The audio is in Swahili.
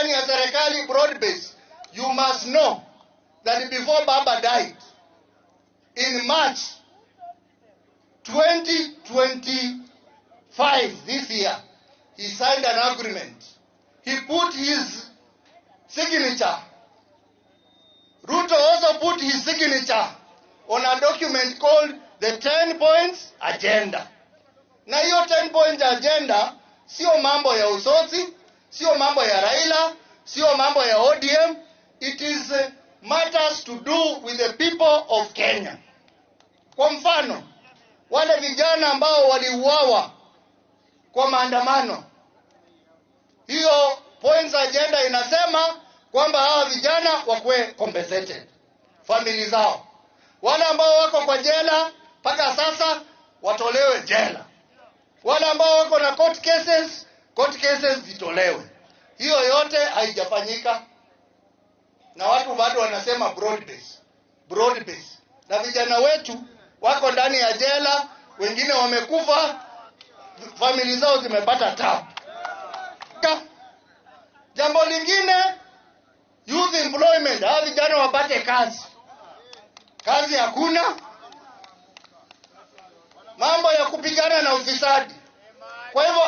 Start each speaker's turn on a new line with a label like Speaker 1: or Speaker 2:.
Speaker 1: ndani ya serikali broad base. You must know that before Baba died in March 2025 this year, he signed an agreement. He put his signature. Ruto also put his signature on a document called the 10 points agenda. Na hiyo 10 points agenda sio mambo ya usosi, sio mambo ya Raila, sio mambo ya ODM. It is matters to do with the people of Kenya. Kwa mfano, wale vijana ambao waliuawa kwa maandamano, hiyo points agenda inasema kwamba hawa vijana wakuwe compensated, family zao. Wale ambao wako kwa jela mpaka sasa watolewe jela. Wale ambao wako na court cases zitolewe. Hiyo yote haijafanyika, na watu bado wanasema broad base. Na vijana wetu wako ndani ya jela, wengine wamekufa, family zao zimepata tabu. Jambo lingine, youth employment, hawa vijana wapate kazi. Kazi hakuna. Mambo ya kupigana na ufisadi. Kwa hivyo